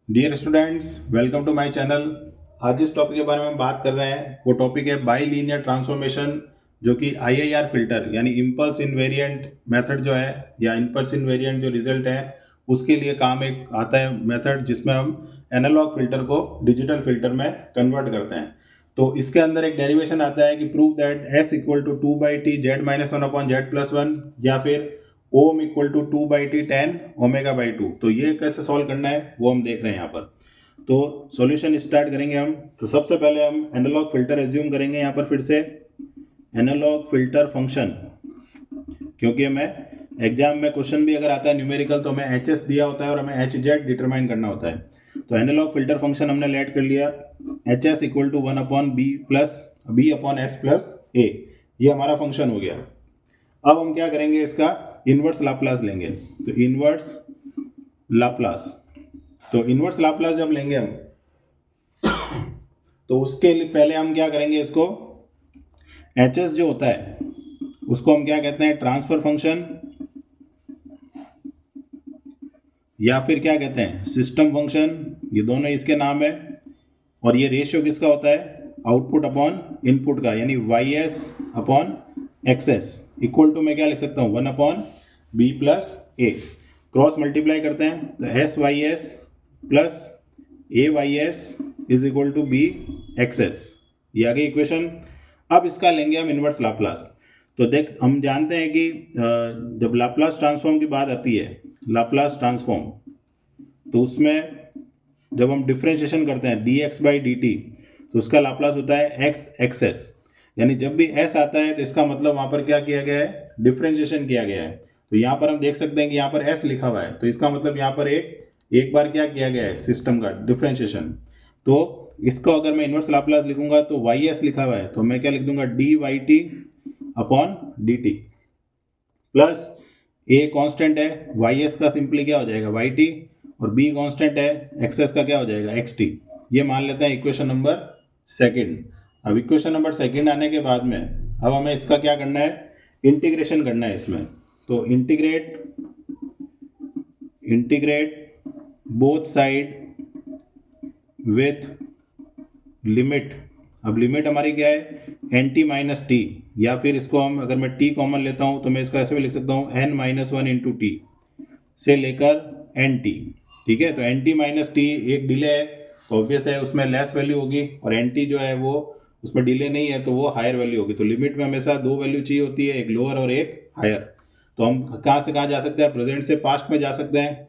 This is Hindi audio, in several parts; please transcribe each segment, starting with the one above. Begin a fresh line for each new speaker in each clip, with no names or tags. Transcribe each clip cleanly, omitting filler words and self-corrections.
Dear students, welcome to my channel. आज जिस टॉपिक के बारे में हम बात कर रहे हैं वो टॉपिक है बाइलीनियर ट्रांसफॉर्मेशन, जो कि आईआईआर फिल्टर यानी इम्पल्स इनवेरिएंट मेथड जो है या इम्पल्स इनवेरिएंट जो रिजल्ट है उसके लिए काम एक आता है मेथड, जिसमें हम एनालॉग फिल्टर को डिजिटल फिल्टर में कन्वर्ट करते हैं। तो इसके अंदर एक डेरिवेशन आता है कि prove that s equal to 2/t z-1/z+1 या फिर ओम इक्वल टू 2/t tan ω/2। तो ये कैसे सॉल्व करना है वो हम देख रहे हैं यहाँ पर। तो सॉल्यूशन स्टार्ट करेंगे हम। तो सबसे पहले हम एनालॉग फिल्टर एज्यूम करेंगे यहाँ पर फिर से एनालॉग फिल्टर फंक्शन, क्योंकि हमें एग्जाम में क्वेश्चन भी अगर आता है न्यूमेरिकल तो हमें एच एस दिया होता है और हमें एच जेड डिटरमाइन करना होता है। तो एनालॉग फिल्टर फंक्शन हमने लेट कर लिया, H S equal to 1/b+b/s+a। ये हमारा फंक्शन हो गया। अब हम क्या करेंगे, इसका इनवर्स लाप्लास लेंगे। तो इनवर्स लाप्लास, तो इनवर्स लाप्लास जब लेंगे हम तो उसके लिए पहले हम क्या करेंगे, इसको एच एस जो होता है उसको हम क्या कहते हैं, ट्रांसफर फंक्शन, या फिर क्या कहते हैं सिस्टम फंक्शन। ये दोनों इसके नाम है। और ये रेशियो किसका होता है, आउटपुट अपॉन इनपुट का, यानी y s upon x s equal to मैं क्या लिख सकता हूँ 1/b+a। क्रॉस मल्टीप्लाई करते हैं तो s y s plus a y s is equal to b x s. ये आ गई इक्वेशन। अब इसका लेंगे हम इनवर्स लाप्लास। तो देख, हम जानते हैं कि जब लाप्लास ट्रांसफॉर्म की बात आती है, लाप्लास ट्रांसफॉर्म, तो उसमें जब हम डिफ्रेंशिएशन करते हैं dx/dt तो उसका लाप्लास होता है x एक्स। यानी जब भी s आता है तो इसका मतलब वहाँ पर क्या किया गया है, डिफ्रेंशिएशन किया गया है। तो यहाँ पर हम देख सकते हैं कि यहाँ पर s लिखा हुआ है, तो इसका मतलब यहाँ पर एक बार क्या किया गया है, सिस्टम का डिफ्रेंशिएशन। तो इसको अगर मैं इनवर्स लाप्लास लिखूंगा तो ys लिखा हुआ है, तो मैं क्या लिख दूंगा dy/dt प्लस a कांस्टेंट है, ys का सिंपली क्या हो जाएगा yt, और b कांस्टेंट है, xs का क्या हो जाएगा xt। ये मान लेते हैं इक्वेशन नंबर सेकंड। अब इक्वेशन नंबर सेकंड आने के बाद में अब हमें इसका क्या करना है, इंटीग्रेशन करना है इसमें। तो integrate both side with limit. अब लिमिट हमारी क्या है, nt-t, या फिर इसको हम अगर मैं t कॉमन लेता हूं तो मैं इसको ऐसे भी लिख सकता हूं n-1 × t से लेकर nt। ठीक है, तो nt-t एक डिले है तो ऑब्वियस है उसमें लेस वैल्यू होगी, और nt जो है वो उसमें डिले नहीं है तो वो हायर वैल्यू होगी। तो लिमिट में हमेशा दो वैल्यू चाहिए होती है, एक लोअर और एक हायर। तो हम कहाँ से कहाँ जा सकते हैं, प्रेजेंट से पास्ट में जा सकते हैं,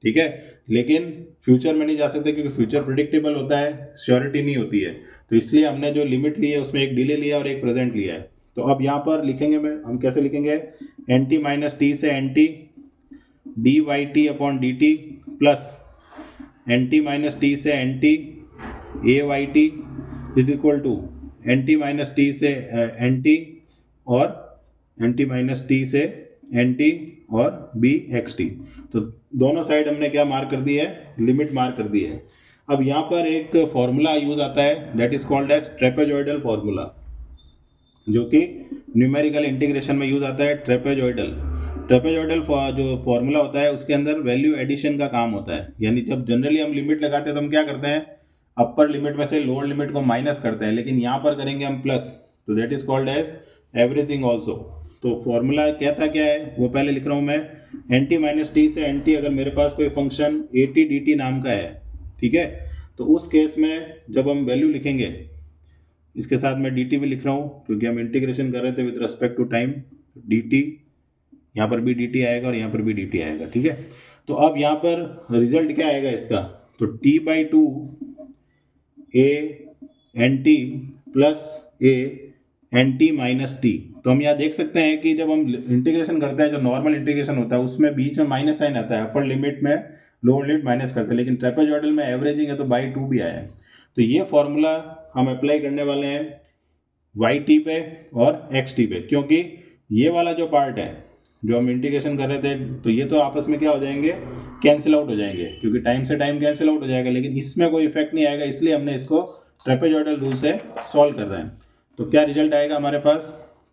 ठीक है, लेकिन फ्यूचर में नहीं जा सकते क्योंकि फ्यूचर प्रिडिक्टेबल होता है, श्योरिटी नहीं होती है। तो इसलिए हमने जो लिमिट ली है उसमें एक डिले लिया और एक प्रेजेंट लिया है। तो अब यहाँ पर लिखेंगे हम कैसे लिखेंगे, nt-t से nt dy/t/dt प्लस nt-t से nt ay/t is equal to nt-t से nt और nt-t से nt और bxt। तो दोनों साइड हमने क्या मार्क कर दी है, लिमिट मार्क कर दी है। अब यहाँ पर एक फॉर्मूला यूज आता है that is called as trapezoidal formula, जो कि न्यूमेरिकल इंटीग्रेशन में यूज आता है। ट्रेपेजॉइडल जो फॉर्मूला होता है उसके अंदर वैल्यू एडिशन का काम होता है। यानी जब जनरली हम लिमिट लगाते हैं तो हम क्या करते हैं, अपर लिमिट में से लोअर लिमिट को माइनस करते हैं, लेकिन यहाँ पर करेंगे हम प्लस। तो that is called as averaging also. तो फॉर्मूला कहता क्या है वो पहले लिख रहा हूँ मैं, nt-t से nt अगर मेरे पास कोई फंक्शन at/dt नाम का है, ठीक है, तो उस केस में जब हम वैल्यू लिखेंगे, इसके साथ मैं dt भी लिख रहा हूँ क्योंकि हम इंटीग्रेशन कर रहे थे with respect to time. dt, यहाँ पर भी dt आएगा और यहाँ पर भी dt आएगा, ठीक है। तो अब यहाँ पर रिजल्ट क्या आएगा इसका, तो t/2 a nt plus a nt-t। तो हम यहाँ देख सकते हैं कि जब हम इंटीग्रेशन करते हैं, जो नॉर्मल इंटीग्रेशन होता है उसमें बीच में माइनस साइन आता है, अपर लिमिट में लोअर लिमिट माइनस करते हैं, लेकिन ट्रेपेजॉइडल में एवरेजिंग है तो /2 भी आया है। तो ये फॉर्मूला हम अप्लाई करने वाले हैं yt पे और xt पे, क्योंकि ये वाला जो पार्ट है जो हम इंटीग्रेशन कर रहे थे तो ये तो आपस में क्या हो जाएंगे, कैंसिल आउट हो जाएंगे, क्योंकि टाइम से टाइम कैंसिल आउट हो जाएगा, लेकिन इसमें कोई इफेक्ट नहीं आएगा, इसलिए हमने इसको ट्रेपेजॉइडल रूल से सॉल्व कर रहे हैं। तो क्या रिजल्ट आएगा हमारे पास,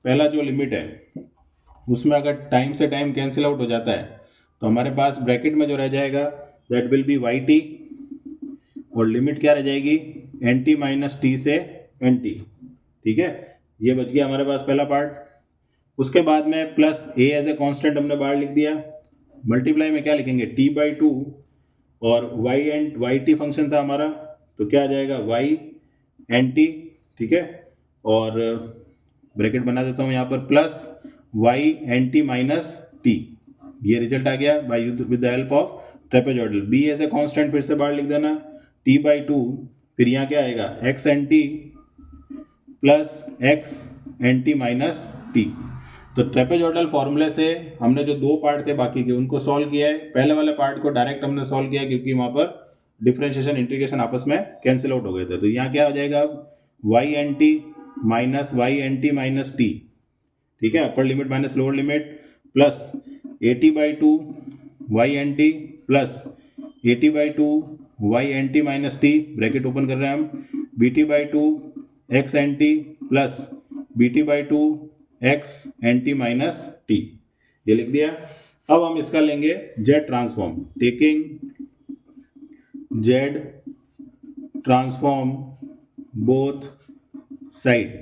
पहला जो लिमिट है उसमें अगर टाइम से टाइम कैंसिल आउट हो जाता है तो हमारे पास ब्रैकेट में जो रह जाएगा दैट विल बी yt और लिमिट क्या रह जाएगी एन टी माइनस टी से एन टी। ठीक है, ये बच गया हमारे पास पहला पार्ट। उसके बाद में plus a as a constant हमने बाहर लिख दिया, मल्टीप्लाई में क्या लिखेंगे टी बाई टू, और y and y t function था हमारा, तो क्या आ जाएगा वाई एन टी। ठीक है, और ब्रैकेट बना देता हूँ यहाँ पर plus y n t minus t, ये रिजल्ट आ गया by with the help of trapezoidal. B as a constant फिर से बाहर लिख देना टी बाई टू, फिर यहाँ क्या आएगा x n t plus x n t minus t. तो ट्रेपेजॉइडल फॉर्मूले से हमने जो दो पार्ट थे बाकी के उनको सॉल्व किया है। पहले वाले पार्ट को डायरेक्ट हमने सॉल्व किया है क्योंकि वहाँ पर डिफरेंशिएशन इंटीग्रेशन आपस में कैंसिल आउट हो गए थे। तो यहाँ क्या हो जाएगा अब y n t minus y n t minus t, ठीक है, upper limit minus lower limit, plus A T by two y n t plus A T by two y n t minus t, bracket open कर रहे हैं हम, b T by two x n t plus b T by two x n t minus t, ये लिख दिया। अब हम इसका लेंगे z transform, taking Z transform both side.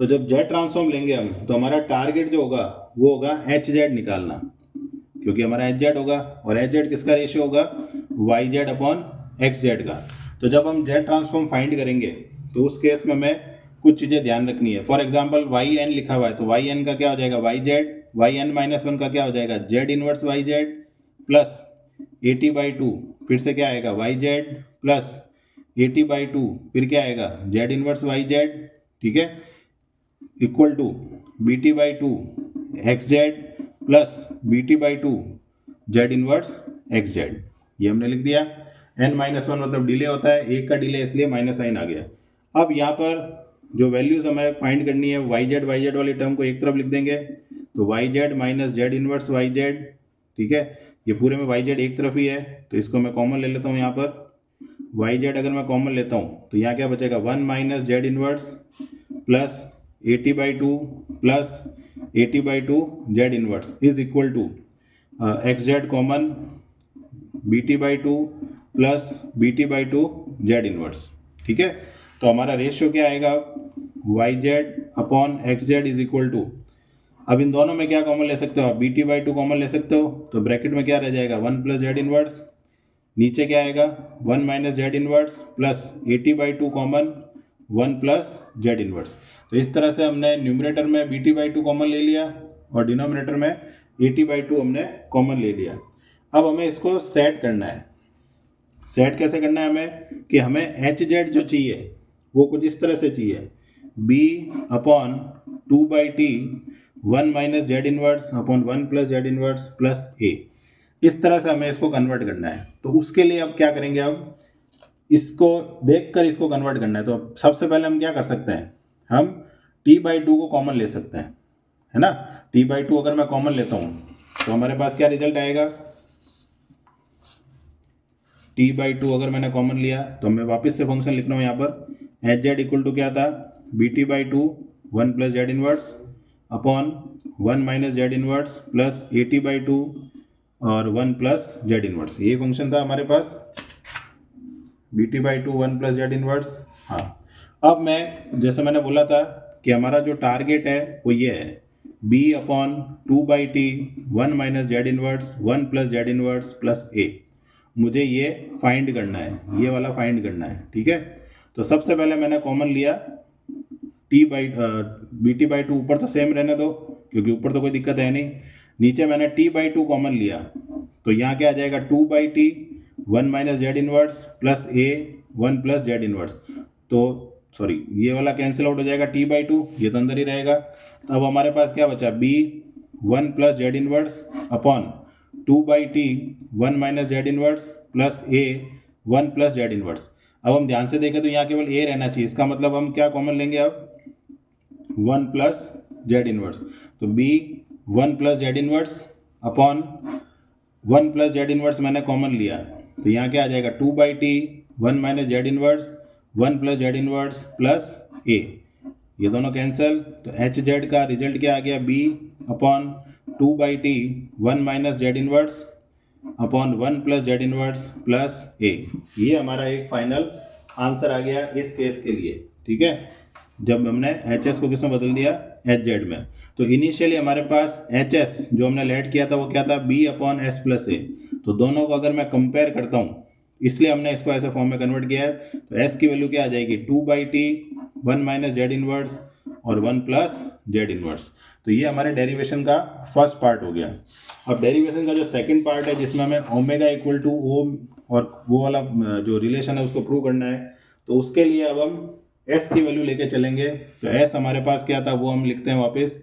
तो जब जेड ट्रांसफॉर्म लेंगे हम तो हमारा टारगेट जो होगा वो होगा एच जेड निकालना, क्योंकि हमारा एच जेड होगा, और एच जेड किसका रेशियो होगा y z upon x z का। तो जब हम जेड ट्रांसफॉर्म फाइंड करेंगे तो उस केस में हमें कुछ चीज़ें ध्यान रखनी है। फॉर एग्जांपल वाई एन लिखा हुआ है तो वाई एन का क्या हो जाएगा y z, y n minus one का क्या हो जाएगा z inverse y z, plus A T by two फिर से क्या आएगा y z, plus A T by two फिर क्या आएगा जेड इनवर्स वाई जेड, ठीक है, equal to b T by two x z plus b T by two z inverse x z, ये हमने लिख दिया। एन माइनस वन मतलब डिले होता है, एक का डिले इसलिए माइनस साइन आ गया। अब यहाँ पर जो वैल्यूज हमें फाइंड करनी है वाई जेड वाली टर्म को एक तरफ लिख देंगे, तो y z minus Z inverse y z, ठीक है, ये पूरे में वाई जेड एक तरफ ही है तो इसको मैं कॉमन ले लेता हूँ। यहाँ पर वाई जेड अगर मैं कॉमन लेता हूँ तो यहाँ क्या बचेगा one minus Z inverse plus A T by two plus A T by two z inverse is equal to x z common b T by two plus b T by two z inverse, ठीक है। तो हमारा रेशियो क्या आएगा y z upon x z is equal to, अब इन दोनों में क्या कॉमन ले सकते हो आप b T by two common ले सकते हो, तो ब्रैकेट में क्या रह जाएगा वन प्लस जेड इनवर्स, नीचे क्या आएगा one minus Z inverse plus A T by two common one plus Z inverse. तो इस तरह से हमने न्यूमरेटर में b T by two common ले लिया और डिनोमिनेटर में ए टी बाई टू हमने कॉमन ले लिया। अब हमें इसको सेट करना है। सेट कैसे करना है हमें कि हमें एच जेड जो चाहिए वो कुछ इस तरह से चाहिए B upon two by T one minus Z inverse upon one plus Z inverse plus A, इस तरह से हमें इसको कन्वर्ट करना है। तो उसके लिए अब क्या करेंगे, अब इसको देखकर इसको कन्वर्ट करना है। तो सबसे पहले हम क्या कर सकते हैं, हम टी बाई टू को कॉमन ले सकते हैं, है ना। टी बाई टू अगर मैं कॉमन लेता हूँ तो हमारे पास क्या रिजल्ट आएगा, टी बाई टू अगर मैंने कॉमन लिया तो मैं वापस से फंक्शन लिख रहा हूँ यहाँ पर एच जेड इक्वल टू क्या था B T by two one plus Z inverse upon one minus Z inverse plus A T by two और वन प्लस जेड इनवर्स, ये फंक्शन था हमारे पास B T by two one plus Z inverse. हाँ, अब मैं जैसे मैंने बोला था कि हमारा जो टारगेट है वो ये है B upon two by T one minus Z inverse one plus Z inverse plus A, मुझे ये फाइंड करना है, ये वाला फाइंड करना है, ठीक है। तो सबसे पहले मैंने कॉमन लिया t by b T by two, ऊपर तो सेम रहने दो क्योंकि ऊपर तो कोई दिक्कत है नहीं, नीचे मैंने टी बाई टू कॉमन लिया तो यहाँ क्या आ जाएगा two by T one minus Z inverse plus a one plus Z inverse, तो सॉरी ये वाला कैंसिल आउट हो जाएगा टी बाई टू, ये तो अंदर ही रहेगा। अब हमारे पास क्या बचा b one plus Z inverse upon two by T one minus Z inverse plus a one plus Z inverse. अब हम ध्यान से देखें तो यहाँ केवल ए रहना चाहिए, इसका मतलब हम क्या कॉमन लेंगे अब वन प्लस जेड इनवर्स, तो B one plus Z inverse upon one plus Z inverse मैंने कॉमन लिया तो यहाँ क्या आ जाएगा two by T one minus Z inverse one plus Z inverse plus A, ये दोनों कैंसिल, तो एच जेड का रिजल्ट क्या आ गया B upon two by T one minus Z inverse upon 1 plus Z inverse plus A. ये हमारा एक फाइनल आंसर आ गया इस केस के लिए। ठीक है, जब हमने एच एस को किस में बदल दिया, एच जेड में। तो इनिशियली हमारे पास एच एस जो हमने लेट किया था वो क्या था, बी अपॉन एस प्लस ए। तो दोनों को अगर मैं कंपेयर करता हूँ, इसलिए हमने इसको ऐसे फॉर्म में कन्वर्ट किया है। तो एस की वैल्यू क्या आ जाएगी, 2/t 1 माइनस जेड इनवर्स और 1 प्लस जेड इनवर्स। तो ये हमारे डेरिवेशन का फर्स्ट पार्ट हो गया। अब डेरिवेशन का जो सेकंड पार्ट है, जिसमें हमें ओमेगा इक्वल टू ओम और वो वाला जो रिलेशन है उसको प्रूव करना है, तो उसके लिए अब हम एस की वैल्यू लेके चलेंगे। तो एस हमारे पास क्या था वो हम लिखते हैं वापस।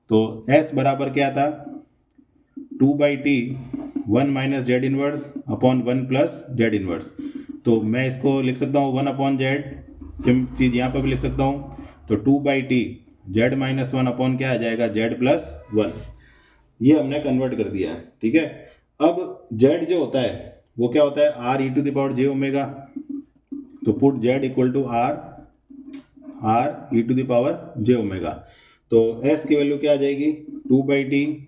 तो एस बराबर क्या था, 2/t 1 minus Z inverse upon 1 plus Z inverse. तो मैं इसको लिख सकता हूँ 1 अपॉन जेड, सेम चीज़ यहाँ पर भी लिख सकता हूँ। तो 2/t जेड माइनस 1 अपॉन क्या आ जाएगा, जेड प्लस 1। ये हमने कन्वर्ट कर दिया है। ठीक है, अब जेड जो होता है वो क्या होता है, r e to the power j omega. तो put z equal to r e to the power j omega. तो एस की वैल्यू क्या आ जाएगी, 2/t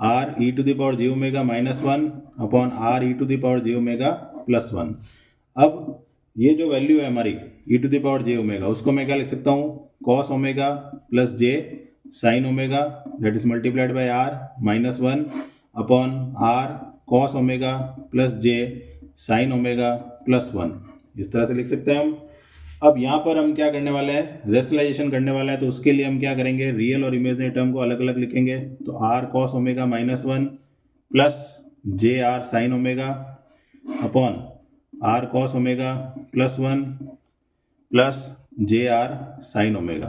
r e to the power j omega minus 1 upon r e to the power j omega plus 1। अब ये जो वैल्यू है हमारी e to the power j omega, उसको मैं क्या लिख सकता हूँ, cos omega plus j sine omega that is multiplied by r minus 1 upon r cos omega plus j sine omega plus 1। इस तरह से लिख सकते हैं हम। अब यहाँ पर हम क्या करने वाले हैं, रेशनलाइजेशन करने वाला है। तो उसके लिए हम क्या करेंगे, रियल और इमेजिनरी टर्म को अलग अलग लिखेंगे। तो r cos omega minus 1 plus j r sine omega upon r cos omega plus 1 plus j r sine omega.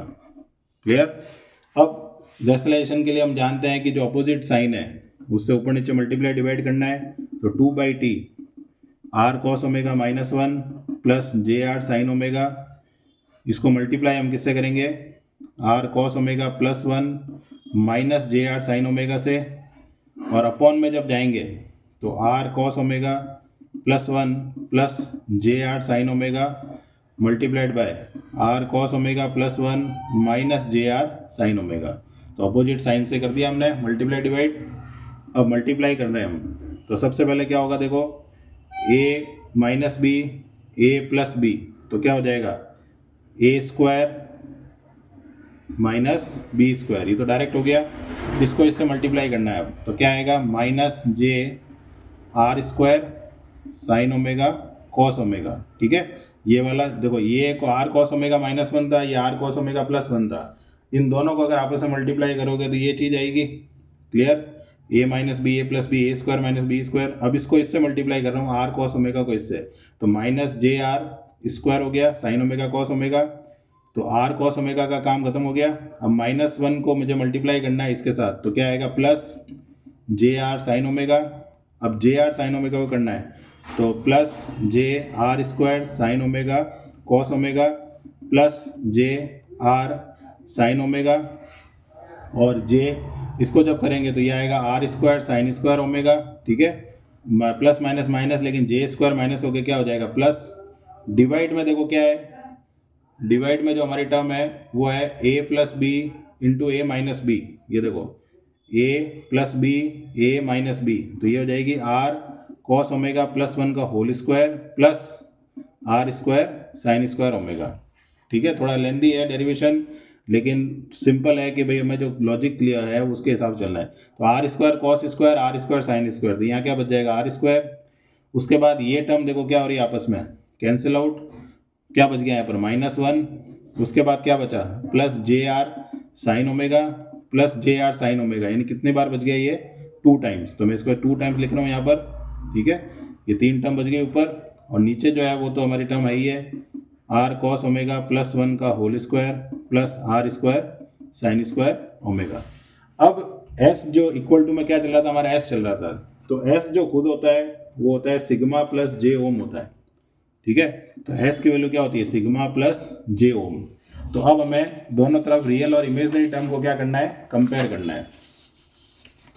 Clear. अब रेशनलाइजेशन के लिए हम जानते हैं कि जो अपोजिट साइन है उससे ऊपर नीचे मल्टीप्लाई डिवाइड करना है। तो 2/t r cos omega minus 1 plus j r sine omega, इसको मल्टीप्लाई हम किससे करेंगे, r cos omega plus 1 minus j r sine omega से। और अपॉन में जब जाएंगे तो r cos omega plus 1 plus j r sine omega multiplied by r cos omega plus 1 minus j r sine omega. तो अपोजिट साइन से कर दिया हमने मल्टीप्लाई डिवाइड। अब मल्टीप्लाई कर रहे हैं हम। तो सबसे पहले क्या होगा, देखो a minus b a plus b, तो क्या हो जाएगा a square minus b square. ये तो डायरेक्ट हो गया, इसको इससे मल्टीप्लाई करना है। अब तो क्या आएगा, minus j r square sine omega cos omega. ठीक है, ये वाला देखो, ये को आर कॉस ओमेगा माइनस 1 था, ये आर कॉस ओमेगा प्लस 1 था। इन दोनों को अगर आपस में मल्टीप्लाई करोगे तो ये चीज़ आएगी। Clear, A minus b a plus B A square minus b square. अब इसको इससे मल्टीप्लाई कर रहा हूँ, आर कॉस ओमेगा को इससे, तो माइनस जे आर स्क्वायर हो गया साइन ओमेगा कॉस ओमेगा। तो आर कॉस ओमेगा का काम खत्म हो गया। अब माइनस 1 को मुझे मल्टीप्लाई करना है इसके साथ, तो क्या आएगा, plus j r sine omega. अब जे आर साइन ओमेगा को करना है, तो plus j r square sine omega cos omega plus j r sine omega. और जे इसको जब करेंगे तो ये आएगा r square sine square omega. ठीक है, प्लस माइनस माइनस, लेकिन जे स्क्वायर माइनस होकर क्या हो जाएगा प्लस। डिवाइड में देखो क्या है, डिवाइड में जो हमारी टर्म है वो है ए प्लस बी इंटू ए माइनस बी। ये देखो ए प्लस बी ए माइनस बी, तो ये हो जाएगी आर कॉस ओमेगा प्लस 1 का whole square plus r square sine square omega. ठीक है, थोड़ा लेंदी है डेरिवेशन, लेकिन सिंपल है कि भाई हमें जो लॉजिक क्लियर है उसके हिसाब से चलना है। तो r square cos square r square sine square, तो यहाँ क्या बच जाएगा, आर स्क्वायर। उसके बाद ये टर्म देखो क्या हो रही है आपस में, कैंसिल आउट। क्या बच गया यहाँ पर, -1। उसके बाद क्या बचा, plus j r sine omega plus j r sine omega, यानी कितने बार बच गया ये, 2 टाइम्स। तो मैं इसको 2 टाइम्स लिख रहा हूँ यहाँ पर। ठीक है, ये 3 टर्म बच गए ऊपर, और नीचे जो है वो तो हमारी टर्म है ही है, आर कॉस ओमेगा प्लस 1 का whole square plus r square sine square omega. अब एस जो इक्वल टू में क्या चल रहा था, हमारा एस चल रहा था। तो एस जो खुद होता है वो होता है सिग्मा प्लस जे ओम होता है। ठीक है, तो एस की वैल्यू क्या होती है, सिग्मा प्लस जे ओम। तो अब हमें दोनों तरफ रियल और इमेजिनरी टर्म को क्या करना है, कंपेयर करना है।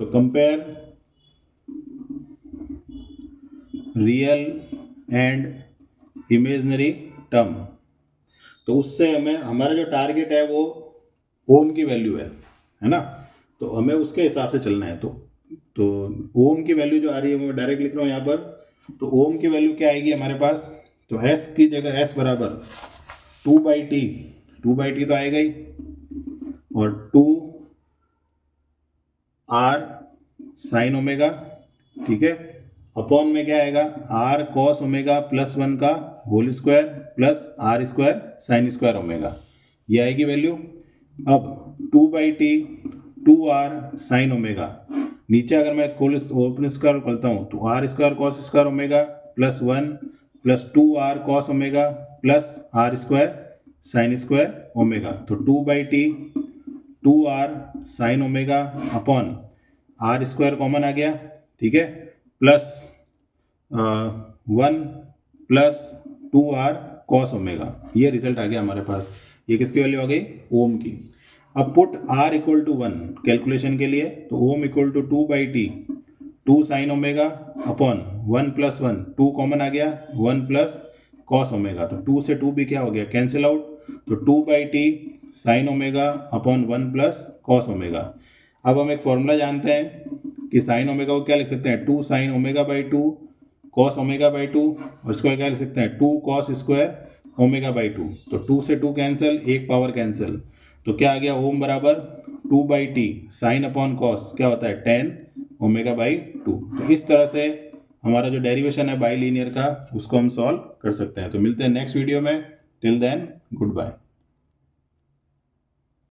तो compare real and imaginary term. तो उससे हमें हमारा जो टारगेट है वो ओम की वैल्यू है ना, तो हमें उसके हिसाब से चलना है। तो तो ओम की वैल्यू जो आ रही है वो मैं डायरेक्ट लिख रहा हूँ यहाँ पर। तो ओम की वैल्यू क्या आएगी हमारे पास, तो एस की जगह एस बराबर 2/t, 2/t तो आएगा ही, और 2r साइन ओमेगा, ठीक है, अपॉन में क्या आएगा r cos ओमेगा +1 का whole square plus r square sine square omega, ये आएगी वैल्यू। अब 2/t 2r साइन ओमेगा, नीचे अगर मैं ओपन स्क्वायर करता हूँ तो r square cos square omega +1 plus 2r cos omega plus r square sine square omega, तो 2/t 2r sine omega upon r square common आ गया, ठीक है, plus 1 plus 2r cos omega, ये रिजल्ट आ गया हमारे पास। ये किसकी वैल्यू आ गई, ओम की। अब put r equal to 1 calculation के लिए, तो ओम equal to 2/t 2 sine omega upon 1 plus 1, 2 common आ गया, 1 प्लस कॉस ओमेगा, तो 2 से 2 भी क्या हो गया कैंसिल आउट, तो 2/t sign omega upon 1 plus cos omega. अब हम एक फॉर्मूला जानते हैं कि साइन ओमेगा को क्या लिख सकते हैं, 2 sine omega by 2 cos omega by 2, और इसको क्या लिख सकते हैं 2 कॉस स्क्वायर ओमेगा बाई 2, तो 2 से 2 कैंसिल, एक पावर कैंसिल, तो क्या आ गया ओम बराबर 2/t साइन अपॉन कॉस क्या होता है 10 ओमेगा बाई 2। तो इस तरह से हमारा जो डेरिवेशन है बाई लीनियर का उसको हम सॉल्व कर सकते हैं। तो मिलते हैं नेक्स्ट वीडियो में, टिल देन गुड बाय।